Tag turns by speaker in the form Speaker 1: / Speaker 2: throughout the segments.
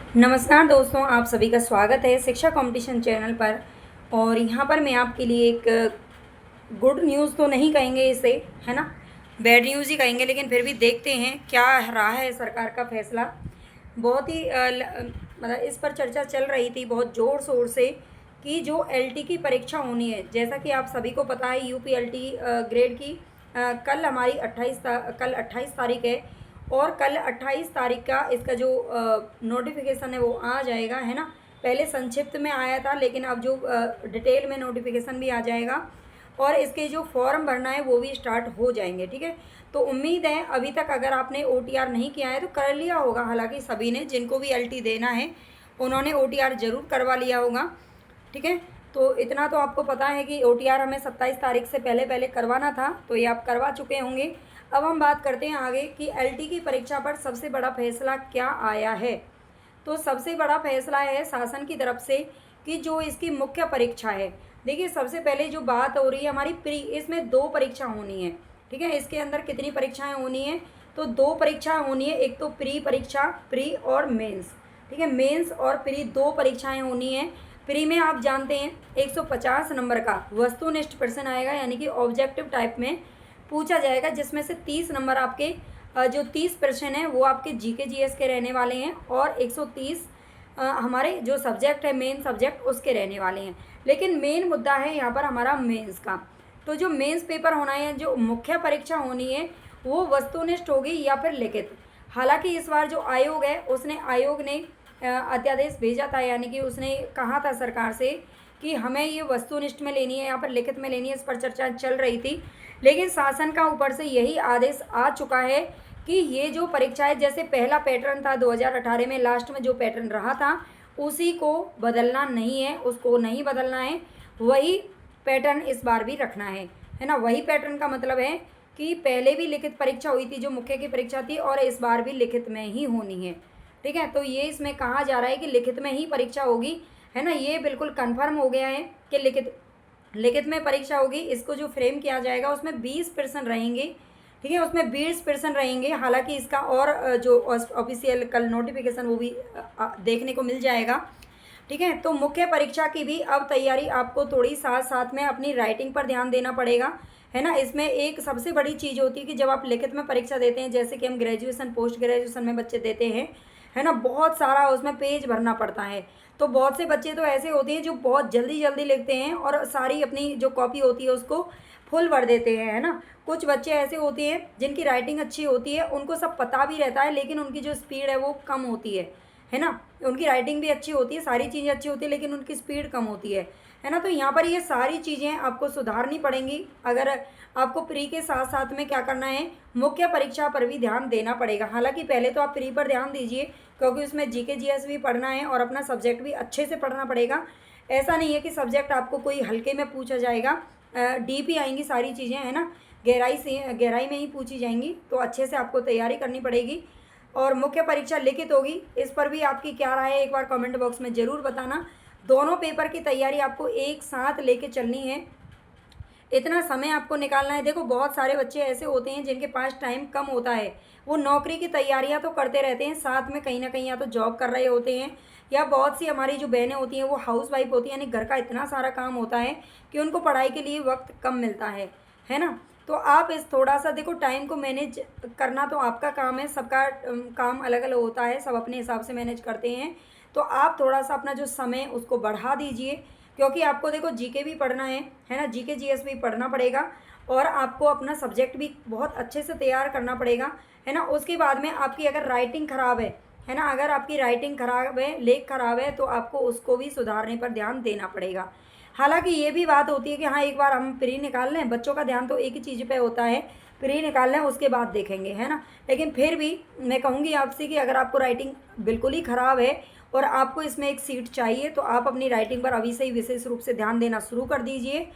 Speaker 1: नमस्कार दोस्तों, आप सभी का स्वागत है शिक्षा कंपटीशन चैनल पर। और यहाँ पर मैं आपके लिए एक गुड न्यूज़ तो नहीं कहेंगे इसे, है ना, बैड न्यूज़ ही कहेंगे, लेकिन फिर भी देखते हैं क्या रहा है सरकार का फैसला। बहुत ही मतलब इस पर चर्चा चल रही थी बहुत ज़ोर शोर से कि जो एलटी की परीक्षा होनी है, जैसा कि आप सभी को पता है यूपी एलटी ग्रेड की कल हमारी कल 28 तारीख है। और कल 28 तारीख का इसका जो नोटिफिकेशन है वो आ जाएगा, है ना। पहले संक्षिप्त में आया था, लेकिन अब जो डिटेल में नोटिफिकेशन भी आ जाएगा और इसके जो फॉर्म भरना है वो भी स्टार्ट हो जाएंगे, ठीक है। तो उम्मीद है अभी तक अगर आपने ओटीआर नहीं किया है तो कर लिया होगा, हालांकि सभी ने, जिनको भी एलटी देना है उन्होंने ओटीआर ज़रूर करवा लिया होगा, ठीक है। तो इतना तो आपको पता है कि ओटीआर हमें 27 तारीख से पहले पहले करवाना था, तो ये आप करवा चुके होंगे। अब हम बात करते हैं आगे कि एलटी की परीक्षा पर सबसे बड़ा फैसला क्या आया है। तो सबसे बड़ा फैसला है शासन की तरफ से कि जो इसकी मुख्य परीक्षा है, देखिए सबसे पहले जो बात हो रही है हमारी प्री, इसमें 2 परीक्षा होनी है, ठीक है। इसके अंदर कितनी परीक्षाएं होनी है, तो 2 परीक्षाएं होनी है। एक तो प्री परीक्षा, प्री और मेंस, ठीक है। मेंस और प्री 2 परीक्षाएं होनी है। प्री में आप जानते हैं 150 नंबर का वस्तुनिष्ठ प्रश्न आएगा, यानी कि ऑब्जेक्टिव टाइप में पूछा जाएगा, जिसमें से 30 नंबर आपके जो 30 प्रश्न हैं वो आपके जीके जीएस के रहने वाले हैं और 130 हमारे जो सब्जेक्ट है मेन सब्जेक्ट उसके रहने वाले हैं। लेकिन मेन मुद्दा है यहाँ पर हमारा मेंस का। तो जो मेंस पेपर होना है, जो मुख्य परीक्षा होनी है, वो वस्तुनिष्ठ होगी या फिर लिखित। हालांकि इस बार जो आयोग है आयोग ने अध्यादेश भेजा था, यानी कि उसने कहा था सरकार से कि हमें ये वस्तुनिष्ठ में लेनी है या फिर लिखित में लेनी है, इस पर चर्चा चल रही थी। लेकिन शासन का ऊपर से यही आदेश आ चुका है कि ये जो परीक्षा है, जैसे पहला पैटर्न था 2018 में, लास्ट में जो पैटर्न रहा था उसी को बदलना नहीं है, उसको नहीं बदलना है, वही पैटर्न इस बार भी रखना है ना। वही पैटर्न का मतलब है कि पहले भी लिखित परीक्षा हुई थी जो मुख्य की परीक्षा थी, और इस बार भी लिखित में ही होनी है, ठीक है। तो ये इसमें कहा जा रहा है कि लिखित में ही परीक्षा होगी, है ना। ये बिल्कुल कन्फर्म हो गया है कि लिखित में परीक्षा होगी। इसको जो फ्रेम किया जाएगा उसमें 20% रहेंगे, ठीक है, उसमें 20% रहेंगे। हालांकि इसका और जो ऑफिशियल कल नोटिफिकेशन वो भी देखने को मिल जाएगा, ठीक है। तो मुख्य परीक्षा की भी अब तैयारी आपको थोड़ी साथ साथ में अपनी राइटिंग पर ध्यान देना पड़ेगा, है ना। इसमें एक सबसे बड़ी चीज़ होती है कि जब आप लिखित में परीक्षा देते हैं, जैसे कि हम ग्रेजुएशन पोस्ट ग्रेजुएशन में बच्चे देते हैं, है ना, बहुत सारा उसमें पेज भरना पड़ता है। तो बहुत से बच्चे तो ऐसे होते हैं जो बहुत जल्दी जल्दी लिखते हैं और सारी अपनी जो कॉपी होती है उसको फुल भर देते हैं, है ना। कुछ बच्चे ऐसे होते हैं जिनकी राइटिंग अच्छी होती है, उनको सब पता भी रहता है, लेकिन उनकी जो स्पीड है वो कम होती है ना। उनकी राइटिंग भी अच्छी होती है, सारी चीज़ें अच्छी होती है, लेकिन उनकी स्पीड कम होती है ना। तो यहाँ पर ये सारी चीज़ें आपको सुधारनी पड़ेंगी। अगर आपको प्री के साथ साथ में क्या करना है, मुख्य परीक्षा पर भी ध्यान देना पड़ेगा। हालांकि पहले तो आप प्री पर ध्यान दीजिए, क्योंकि उसमें जीके जीएस भी पढ़ना है और अपना सब्जेक्ट भी अच्छे से पढ़ना पड़ेगा। ऐसा नहीं है कि सब्जेक्ट आपको कोई हल्के में पूछा जाएगा, डीप ही आएंगी सारी चीज़ें, है ना, गहराई में ही पूछी जाएंगी। तो अच्छे से आपको तैयारी करनी पड़ेगी। और मुख्य परीक्षा लिखित होगी, इस पर भी आपकी क्या राय है एक बार कमेंट बॉक्स में ज़रूर बताना। दोनों पेपर की तैयारी आपको एक साथ लेके चलनी है, इतना समय आपको निकालना है। देखो बहुत सारे बच्चे ऐसे होते हैं जिनके पास टाइम कम होता है, वो नौकरी की तैयारियां तो करते रहते हैं, साथ में कहीं ना कहीं या तो जॉब कर रहे होते हैं, या बहुत सी हमारी जो बहनें होती हैं वो हाउस वाइफ होती हैं, यानी घर का इतना सारा काम होता है कि उनको पढ़ाई के लिए वक्त कम मिलता है ना। तो आप इस थोड़ा सा देखो, टाइम को मैनेज करना तो आपका काम है, सबका काम अलग अलग होता है, सब अपने हिसाब से मैनेज करते हैं। तो आप थोड़ा सा अपना जो समय उसको बढ़ा दीजिए, क्योंकि आपको देखो जीके भी पढ़ना है ना, जीके जीएस भी पढ़ना पड़ेगा, और आपको अपना सब्जेक्ट भी बहुत अच्छे से तैयार करना पड़ेगा, है ना। उसके बाद में आपकी अगर राइटिंग ख़राब है ना, अगर आपकी राइटिंग ख़राब है, लेख ख़राब है, तो आपको उसको भी सुधारने पर ध्यान देना पड़ेगा। हालांकि ये भी बात होती है कि हाँ एक बार हम प्री निकाल लें, बच्चों का ध्यान तो एक ही चीज़ पे होता है, प्री निकाल लें उसके बाद देखेंगे, है ना। लेकिन फिर भी मैं कहूँगी आपसे कि अगर आपको राइटिंग बिल्कुल ही ख़राब है और आपको इसमें एक सीट चाहिए, तो आप अपनी राइटिंग पर अभी से ही विशेष रूप से ध्यान देना शुरू कर दीजिए।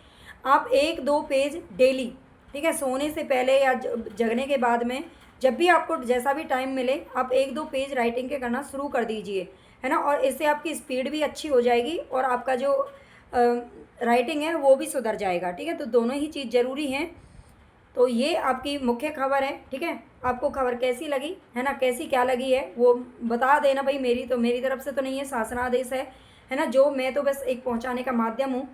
Speaker 1: आप 1-2 पेज डेली, ठीक है, सोने से पहले या जगने के बाद में, जब भी आपको जैसा भी टाइम मिले, आप 1-2 पेज राइटिंग के करना शुरू कर दीजिए, है ना। और इससे आपकी स्पीड भी अच्छी हो जाएगी और आपका जो राइटिंग है वो भी सुधर जाएगा, ठीक है। तो दोनों ही चीज़ ज़रूरी हैं। तो ये आपकी मुख्य खबर है, ठीक है। आपको खबर कैसी लगी है ना, कैसी क्या लगी है वो बता देना भाई। मेरी तरफ से तो नहीं है, शासनादेश है ना, जो मैं तो बस एक पहुंचाने का माध्यम हूँ।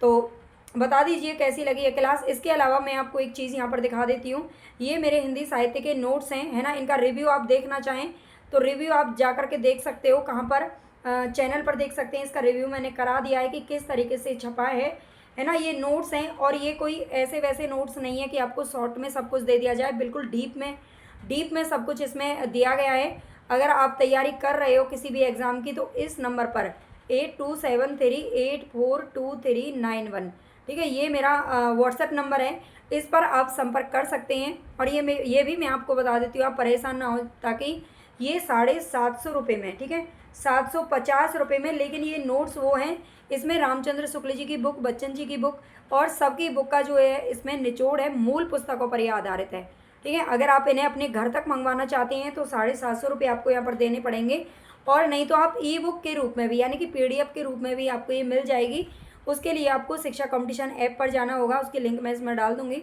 Speaker 1: तो बता दीजिए कैसी लगी है क्लास। इसके अलावा मैं आपको एक चीज़ यहाँ पर दिखा देती हूँ। ये मेरे हिंदी साहित्य के नोट्स हैं, है ना। इनका रिव्यू आप देखना चाहें तो रिव्यू आप जा कर के देख सकते हो। कहाँ पर? चैनल पर देख सकते हैं। इसका रिव्यू मैंने करा दिया है कि किस तरीके से छपा है ना। ये नोट्स हैं और ये कोई ऐसे वैसे नोट्स नहीं है कि आपको शॉर्ट में सब कुछ दे दिया जाए। बिल्कुल डीप में सब कुछ इसमें दिया गया है। अगर आप तैयारी कर रहे हो किसी भी एग्ज़ाम की तो इस नंबर पर 8273842391, ठीक है, ये मेरा व्हाट्सएप नंबर है। इस पर आप संपर्क कर सकते हैं। और ये भी मैं आपको बता देती हूँ, आप परेशान ना हो, ताकि ये 750 में, ठीक है, 750 में। लेकिन ये नोट्स वो हैं, इसमें रामचंद्र शुक्ल जी की बुक, बच्चन जी की बुक और सबकी बुक का जो है इसमें निचोड़ है, मूल पुस्तकों पर ये आधारित है, ठीक है। अगर आप इन्हें अपने घर तक मंगवाना चाहते हैं तो 750 आपको यहाँ पर देने पड़ेंगे। और नहीं तो आप ई बुक के रूप में भी, यानी कि PDF के रूप में भी आपको ये मिल जाएगी। उसके लिए आपको शिक्षा कंपटीशन ऐप पर जाना होगा, उसकी लिंक मैं इसमें डाल दूंगी,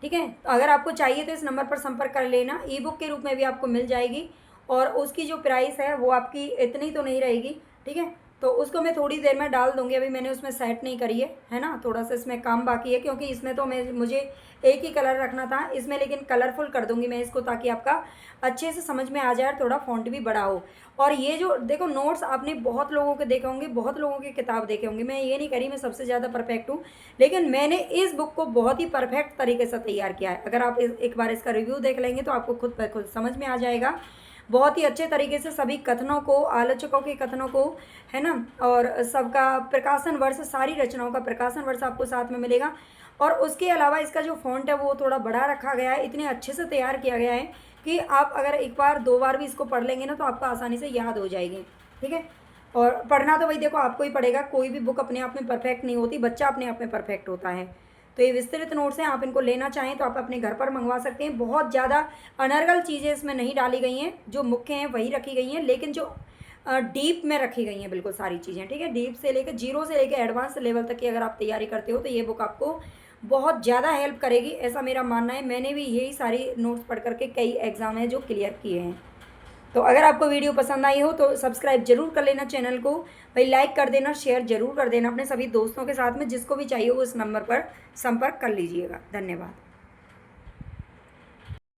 Speaker 1: ठीक है। तो अगर आपको चाहिए तो इस नंबर पर संपर्क कर लेना। ई बुक के रूप में भी आपको मिल जाएगी और उसकी जो प्राइस है वो आपकी इतनी तो नहीं रहेगी, ठीक है। तो उसको मैं थोड़ी देर में डाल दूंगी, अभी मैंने उसमें सेट नहीं करी है ना, थोड़ा सा इसमें काम बाकी है, क्योंकि इसमें तो मुझे एक ही कलर रखना था इसमें, लेकिन कलरफुल कर दूंगी मैं इसको, ताकि आपका अच्छे से समझ में आ जाए और थोड़ा फॉन्ट भी बड़ा हो। और ये जो देखो नोट्स आपने बहुत लोगों के देखे होंगे, बहुत लोगों की किताब देखे होंगे, मैं ये नहीं करी मैं सबसे ज़्यादा परफेक्ट हूँ, लेकिन मैंने इस बुक को बहुत ही परफेक्ट तरीके से तैयार किया है। अगर आप एक बार इसका रिव्यू देख लेंगे तो आपको खुद ब खुद समझ में आ जाएगा। बहुत ही अच्छे तरीके से सभी कथनों को, आलोचकों के कथनों को, है ना, और सबका प्रकाशन वर्ष, सारी रचनाओं का प्रकाशन वर्ष आपको साथ में मिलेगा। और उसके अलावा इसका जो फॉन्ट है वो थोड़ा बड़ा रखा गया है, इतने अच्छे से तैयार किया गया है कि आप अगर एक बार 2 बार भी इसको पढ़ लेंगे ना तो आपको आसानी से याद हो जाएगी, ठीक है। और पढ़ना तो भाई देखो आपको ही पड़ेगा, कोई भी बुक अपने आप में परफेक्ट नहीं होती, बच्चा अपने आप में परफेक्ट होता है। तो ये विस्तृत नोट्स हैं, आप इनको लेना चाहें तो आप अपने घर पर मंगवा सकते हैं। बहुत ज़्यादा अनर्गल चीज़ें इसमें नहीं डाली गई हैं, जो मुख्य हैं वही रखी गई हैं, लेकिन जो डीप में रखी गई हैं बिल्कुल सारी चीज़ें, ठीक है। डीप से लेकर, जीरो से लेकर एडवांस लेवल तक की अगर आप तैयारी करते हो तो ये बुक आपको बहुत ज़्यादा हेल्प करेगी, ऐसा मेरा मानना है। मैंने भी यही सारी नोट्स पढ़ करके कई एग्ज़ाम हैं जो क्लियर किए हैं। तो अगर आपको वीडियो पसंद आई हो तो सब्सक्राइब जरूर कर लेना चैनल को, भाई लाइक कर देना, शेयर जरूर कर देना अपने सभी दोस्तों के साथ में, जिसको भी चाहिए वो इस नंबर पर संपर्क कर लीजिएगा। धन्यवाद।